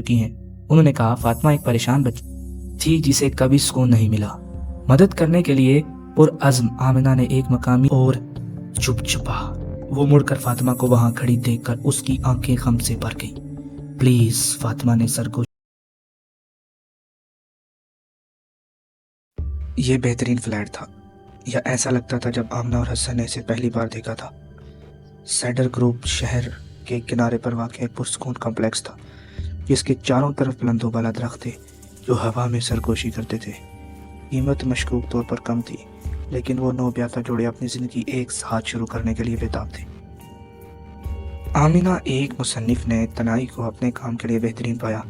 چکی ہیں۔ انہوں نے کہا فاطمہ ایک پریشان بچی تھی جسے کبھی سکون نہیں ملا۔ مدد کرنے کے لیے پرعزم آمنہ نے ایک مقامی اور چپ چھپا۔ وہ مڑ کر فاطمہ کو وہاں کھڑی دیکھ کر اس کی آنکھیں غم سے بھر گئیں۔ پلیز، فاطمہ نے سر کو یہ بہترین فلیٹ تھا، یا ایسا لگتا تھا جب آمنہ اور حسن نے اسے پہلی بار دیکھا تھا۔ سیڈر گروپ شہر کے کنارے پر واقع ایک پرسکون کمپلیکس تھا جس کے چاروں طرف بلند و بالا درخت تھے جو ہوا میں سرگوشی کرتے تھے۔ قیمت مشکوک طور پر کم تھی، لیکن وہ نو بیاہتا جوڑے اپنی زندگی ایک ساتھ شروع کرنے کے لیے بےتاب تھے۔ آمنہ ایک مصنف نے تنہائی کو اپنے کام کے لیے بہترین پایا،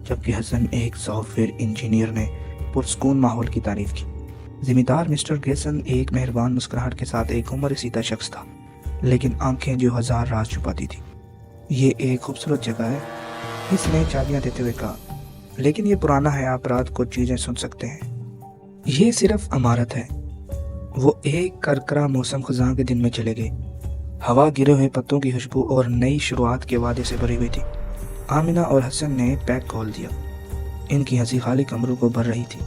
جبکہ حسن ایک سافٹ ویئر انجینئر نے پرسکون ماحول کی تعریف کی۔ ذمہ دار مسٹر گریسن ایک مہربان مسکراہٹ کے ساتھ ایک عمر رسیدہ شخص تھا، لیکن آنکھیں جو ہزار راز چھپاتی تھی۔ یہ ایک خوبصورت جگہ ہے، اس نے چابیاں دیتے ہوئے کہا، لیکن یہ پرانا ہے، آپ رات کو چیزیں سن سکتے ہیں۔ یہ صرف عمارت ہے۔ وہ ایک کرکرا موسم خزاں کے دن میں چلے گئے۔ ہوا گرے ہوئے پتوں کی خوشبو اور نئی شروعات کے وعدے سے بھری ہوئی تھی۔ آمنہ اور حسن نے پیک کھول دیا۔ ان کی ہنسی خالی کمروں کو بھر رہی تھی۔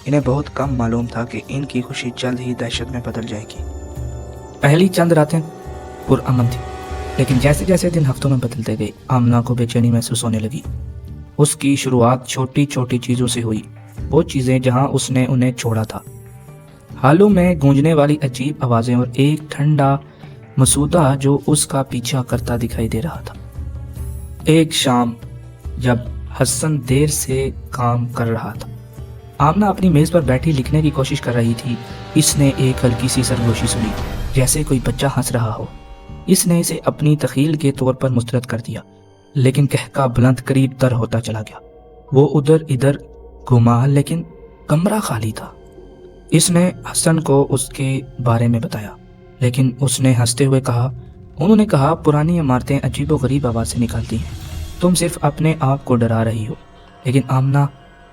انہیں بہت کم معلوم تھا کہ ان کی خوشی جلد ہی دہشت میں بدل جائے گی۔ پہلی چند راتیں پرامن تھی، لیکن جیسے جیسے دن ہفتوں میں بدلتے گئے آمنہ کو بے چینی محسوس ہونے لگی۔ اس کی شروعات چھوٹی چھوٹی چیزوں سے ہوئی، وہ چیزیں جہاں اس نے انہیں چھوڑا تھا۔ حالوں میں گونجنے والی عجیب آوازیں اور ایک ٹھنڈا مسودہ جو اس کا پیچھا کرتا دکھائی دے رہا تھا۔ ایک شام جب حسن دیر سے کام کر رہا تھا، آمنہ اپنی میز پر بیٹھی لکھنے کی کوشش کر رہی تھی۔ اس نے ایک ہلکی سی سرگوشی سنی، جیسے کوئی بچہ ہنس رہا ہو۔ اس نے اسے اپنی تخیل کے طور پر مسترد کر دیا، لیکن کہکا بلند قریب تر ہوتا چلا گیا۔ وہ ادھر ادھر گھوما، لیکن کمرہ خالی تھا۔ اس نے حسن کو اس کے بارے میں بتایا، لیکن اس نے ہنستے ہوئے کہا، انہوں نے کہا پرانی عمارتیں عجیب و غریب آوازیں نکالتی ہیں، تم صرف اپنے آپ کو ڈرا رہی ہو۔ لیکن آمنہ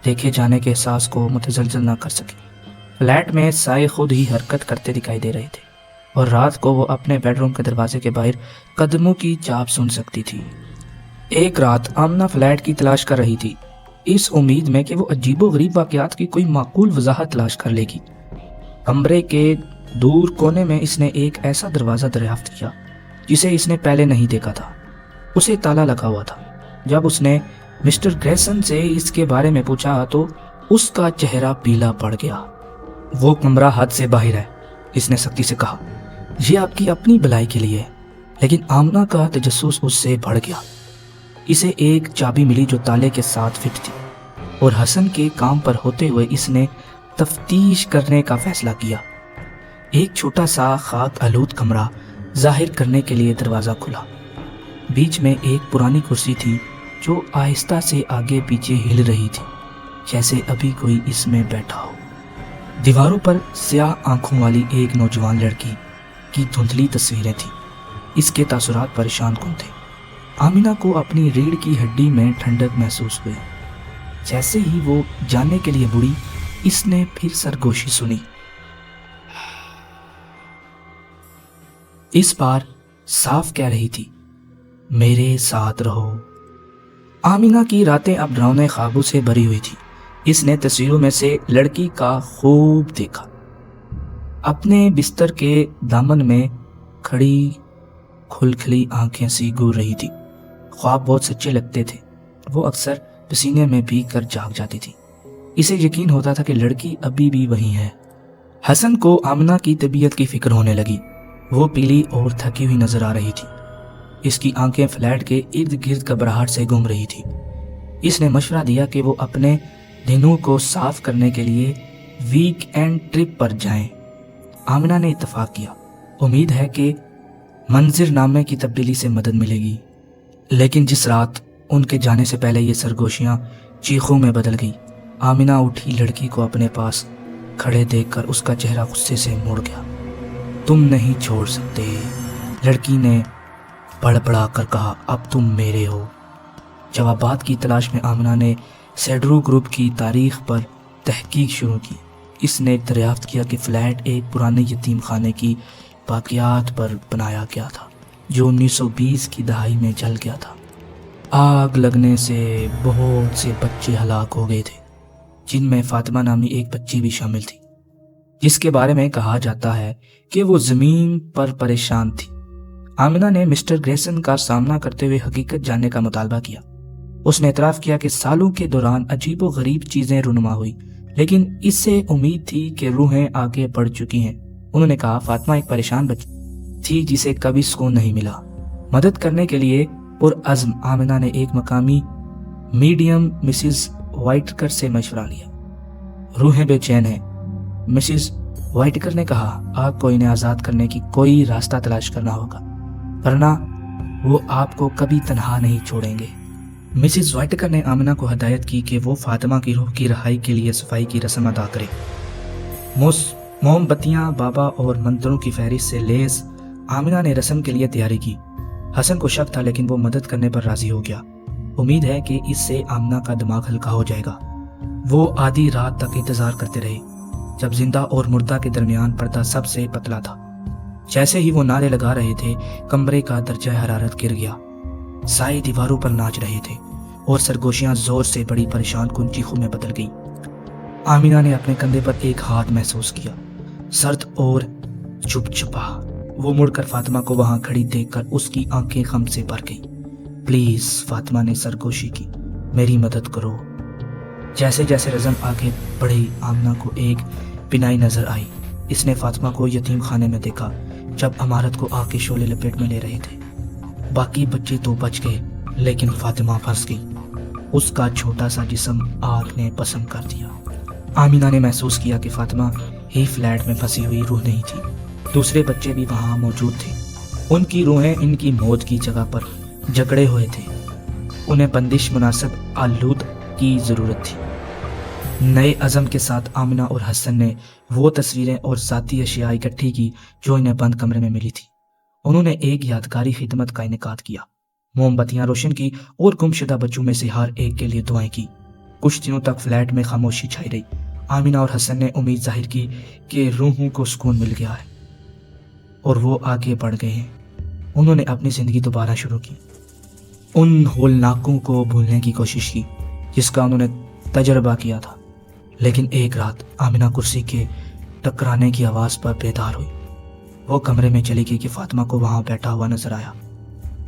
دیکھے جانے کے احساس کو متزلزل نہ کر سکی۔ فلیٹ میں سائے خود ہی حرکت کرتے دکھائی دے رہے تھے، اور رات کو وہ اپنے بیڈ روم کے دروازے کے باہر قدموں کی چاپ سن سکتی تھی۔ ایک رات آمنہ فلیٹ کی تلاش کر رہی تھی، اس امید میں کہ وہ عجیب و غریب واقعات کی کوئی معقول وضاحت تلاش کر لے گی۔ کمرے کے دور کونے میں اس نے ایک ایسا دروازہ دریافت کیا جسے اس نے پہلے نہیں دیکھا تھا۔ اسے تالا لگا ہوا تھا۔ جب اس نے مسٹر گریسن سے اس کے بارے میں پوچھا تو اس کا چہرہ پیلا پڑ گیا۔ وہ کمرہ حد سے باہر ہے، اس نے سختی سے کہا، یہ آپ کی اپنی بھلائی کے لیے ہے۔ لیکن آمنہ کا تجسس اس سے بڑھ گیا۔ اسے ایک چابی ملی جو تالے کے ساتھ فٹ تھی، اور حسن کے کام پر ہوتے ہوئے اس نے تفتیش کرنے کا فیصلہ کیا۔ ایک چھوٹا سا خاک آلود کمرہ ظاہر کرنے کے لیے دروازہ کھلا۔ بیچ میں ایک پرانی کرسی تھی جو آہستہ سے آگے پیچھے ہل رہی تھی، جیسے ابھی کوئی اس میں بیٹھا ہو۔ دیواروں پر سیاہ آنکھوں والی ایک نوجوان لڑکی کی دھندلی تصویریں تھیں۔ اس کے تاثرات پریشان کن تھے۔ آمنہ کو اپنی ریڑھ کی ہڈی میں ٹھنڈک محسوس ہوئی۔ جیسے ہی وہ جانے کے لیے بڑھی، اس نے پھر سرگوشی سنی۔ اس بار صاف کہہ رہی تھی، میرے ساتھ رہو۔ آمنہ کی راتیں اب ڈراؤنے خوابوں سے بھری ہوئی تھی۔ اس نے تصویروں میں سے لڑکی کا خوب دیکھا، اپنے بستر کے دامن میں کھڑی کھلکھلی آنکھیں سی گور رہی تھی۔ خواب بہت سچے لگتے تھے۔ وہ اکثر پسینے میں بھیگ کر جاگ جاتی تھی۔ اسے یقین ہوتا تھا کہ لڑکی ابھی بھی وہیں ہے۔ حسن کو آمنہ کی طبیعت کی فکر ہونے لگی۔ وہ پیلی اور تھکی ہوئی نظر آ رہی تھی۔ اس کی آنکھیں فلیٹ کے ارد گرد گھبراہٹ سے گھوم رہی تھی۔ اس نے مشورہ دیا کہ وہ اپنے دنوں کو صاف کرنے کے لیے ویک اینڈ ٹرپ پر جائیں۔ آمنہ نے اتفاق کیا، امید ہے کہ منظر نامے کی تبدیلی سے مدد ملے گی۔ لیکن جس رات ان کے جانے سے پہلے یہ سرگوشیاں چیخوں میں بدل گئی، آمنہ اٹھی لڑکی کو اپنے پاس کھڑے دیکھ کر اس کا چہرہ غصے سے مڑ گیا۔ تم نہیں چھوڑ سکتے، لڑکی نے بڑبڑا کر کہا، اب تم میرے ہو۔ جوابات کی تلاش میں آمنہ نے سیڈرو گروپ کی تاریخ پر تحقیق شروع کی۔ اس نے دریافت کیا کہ فلیٹ ایک پرانے یتیم خانے کی باقیات پر بنایا گیا تھا جو 1920 کی دہائی میں جل گیا تھا۔ آگ لگنے سے بہت سے بچے ہلاک ہو گئے تھے، جن میں فاطمہ نامی ایک بچی بھی شامل تھی، جس کے بارے میں کہا جاتا ہے کہ وہ زمین پر پریشان تھی۔ آمنہ نے مسٹر گریسن کا سامنا کرتے ہوئے حقیقت جاننے کا مطالبہ کیا۔ اس نے اعتراف کیا کہ سالوں کے دوران عجیب و غریب چیزیں رونما ہوئی، لیکن اس سے امید تھی کہ روحیں آگے بڑھ چکی ہیں۔ انہوں نے کہا فاطمہ ایک پریشان بچی تھی جسے کبھی سکون نہیں ملا۔ مدد کرنے کے لیے پرعزم آمنہ نے ایک مقامی میڈیم مسز وائٹکر سے مشورہ لیا۔ روحیں بے چین ہیں، مسز وائٹکر نے کہا، آپ کو انہیں آزاد کرنے کی کوئی راستہ تلاش کرنا ہوگا، ورنہ وہ آپ کو کبھی تنہا نہیں چھوڑیں گے۔ مسز وائٹکر نے آمنہ کو ہدایت کی کہ وہ فاطمہ کی روح کی رہائی کے لیے صفائی کی رسم ادا کرے۔ موم بتیاں، بابا اور منتروں کی فہرست سے لیس آمنہ نے رسم کے لیے تیاری کی۔ حسن کو شک تھا لیکن وہ مدد کرنے پر راضی ہو گیا۔ امید ہے کہ اس سے آمنہ کا دماغ ہلکا ہو جائے گا۔ وہ آدھی رات تک انتظار کرتے رہے، جب زندہ اور مردہ کے درمیان پردہ سب سے پتلا تھا۔ جیسے ہی وہ نعرے لگا رہے تھے، کمرے کا درجہ حرارت گر گیا۔ سائے دیواروں پر ناچ رہے تھے اور سرگوشیاں زور سے بڑی پریشان کن چیخوں میں بدل گئیں۔ آمنہ نے اپنے کندھے پر ایک ہاتھ محسوس کیا، سرد اور چپچپا۔ وہ مڑ کر فاطمہ کو وہاں کھڑی دیکھ کر اس کی آنکھیں غم سے بھر گئیں۔ پلیز، فاطمہ نے سرگوشی کی، میری مدد کرو۔ جیسے جیسے رزم آگے بڑھی، آمنہ کو ایک بینائی نظر آئی۔ اس نے فاطمہ کو یتیم خانے میں دیکھا جب عمارت کو آگ کے شعلے لپیٹ میں لے رہے تھے۔ باقی بچے تو بچ گئے لیکن فاطمہ پھنس گئی۔ اس کا چھوٹا سا جسم آگ نے پسند کر دیا۔ آمنہ نے محسوس کیا کہ فاطمہ ہی فلیٹ میں پھنسی ہوئی روح نہیں تھی، دوسرے بچے بھی وہاں موجود تھے۔ ان کی روحیں ان کی موت کی جگہ پر جکڑے ہوئے تھے۔ انہیں بندش مناسب آلود کی ضرورت تھی۔ نئے عزم کے ساتھ آمنہ اور حسن نے وہ تصویریں اور ذاتی اشیاء اکٹھی کی جو انہیں بند کمرے میں ملی تھی۔ انہوں نے ایک یادگاری خدمت کا انعقاد کیا، موم بتیاں روشن کی اور گمشدہ بچوں میں سے ہر ایک کے لیے دعائیں کی۔ کچھ دنوں تک فلیٹ میں خاموشی چھائی رہی۔ آمنہ اور حسن نے امید ظاہر کی کہ روحوں کو سکون مل گیا ہے اور وہ آگے بڑھ گئے ہیں۔ انہوں نے اپنی زندگی دوبارہ شروع کی، ان ہولناکوں کو بھولنے کی کوشش کی جس کا انہوں نے تجربہ کیا تھا۔ لیکن ایک رات آمنہ کرسی کے ٹکرانے کی آواز پر بیدار ہوئی۔ وہ کمرے میں چلی گئی کہ فاطمہ کو وہاں بیٹھا ہوا نظر آیا۔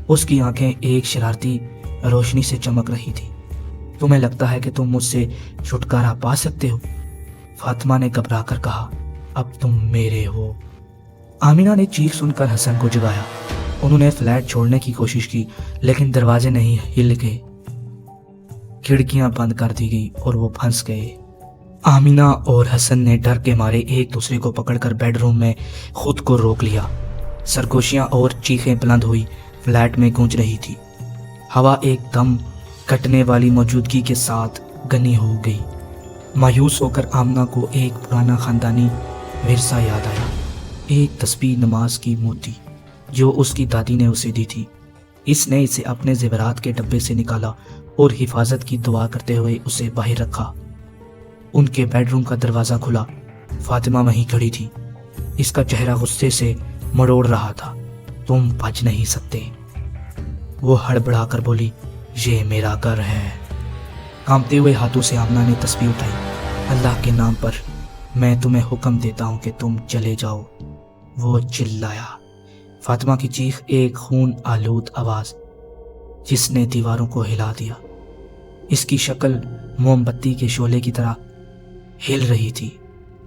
اس کی آنکھیں ایک شرارتی روشنی سے چمک رہی تھی۔ تمہیں لگتا ہے کہ تم مجھ سے چھٹکارا پا سکتے ہو؟ فاطمہ نے گھبرا کر کہا، اب تم میرے ہو۔ آمنہ نے چیخ سن کر حسن کو جگایا۔ انہوں نے فلیٹ چھوڑنے کی کوشش کی لیکن دروازے نہیں ہل گئے، کھڑکیاں بند کر دی گئی اور وہ پھنس گئے۔ آمنہ اور حسن نے ڈر کے مارے ایک دوسرے کو پکڑ کر بیڈ روم میں خود کو روک لیا۔ سرگوشیاں اور چیخیں بلند ہوئی، فلیٹ میں گونج رہی تھی۔ ہوا ایک دم کٹنے والی موجودگی کے ساتھ گنی ہو گئی۔ مایوس ہو کر آمنہ کو ایک پرانا خاندانی ورثہ یاد آیا، ایک تسبیح نماز کی موتی جو اس کی دادی نے اسے دی تھی۔ اس نے اسے اپنے زیورات کے ڈبے سے نکالا اور حفاظت کی دعا کرتے ہوئے اسے باہر رکھا۔ ان کے بیڈ روم کا دروازہ کھلا، فاطمہ وہیں کھڑی تھی۔ اس کا چہرہ غصے سے مڑوڑ رہا تھا۔ تم بچ نہیں سکتے، وہ ہڑبڑا کر بولی، یہ میرا گھر ہے۔ کانپتے ہوئے ہاتھوں سے آمنہ نے تسبیح اٹھائی، اللہ کے نام پر میں تمہیں حکم دیتا ہوں کہ تم چلے جاؤ، وہ چلایا۔ فاطمہ کی چیخ ایک خون آلود آواز جس نے دیواروں کو ہلا دیا۔ اس کی شکل موم بتی کے شعلے کی طرح ہل رہی تھی۔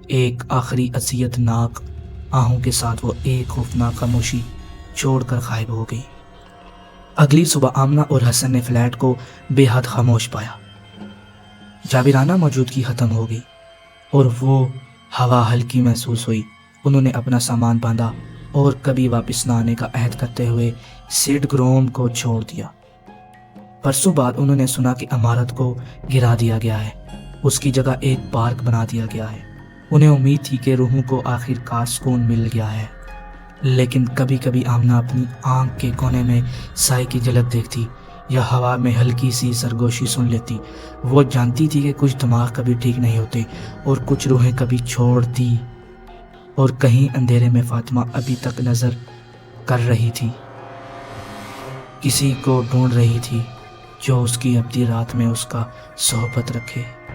ایک آخری اذیت ناک آہوں کے ساتھ وہ ایک خوفناک خاموشی چھوڑ کر غائب ہو گئی۔ اگلی صبح آمنہ اور حسن نے فلیٹ کو بے حد خاموش پایا۔ جابرانہ موجودگی ختم ہو گئی اور وہ ہوا ہلکی محسوس ہوئی۔ انہوں نے اپنا سامان باندھا اور کبھی واپس نہ آنے کا عہد کرتے ہوئے سیڈ گروم کو چھوڑ دیا۔ پرسوں بعد انہوں نے سنا کہ عمارت کو گرا دیا گیا ہے، اس کی جگہ ایک پارک بنا دیا گیا ہے۔ انہیں امید تھی کہ روحوں کو آخر کار سکون مل گیا ہے، لیکن کبھی کبھی آمنہ اپنی آنکھ کے کونے میں سائے کی جھلک دیکھتی یا ہوا میں ہلکی سی سرگوشی سن لیتی۔ وہ جانتی تھی کہ کچھ دماغ کبھی ٹھیک نہیں ہوتے اور کچھ روحیں کبھی چھوڑتی، اور کہیں اندھیرے میں فاطمہ ابھی تک نظر کر رہی تھی، کسی کو ڈھونڈ رہی تھی۔ جو اس کی ابدی رات میں اس کا صحبت رکھے۔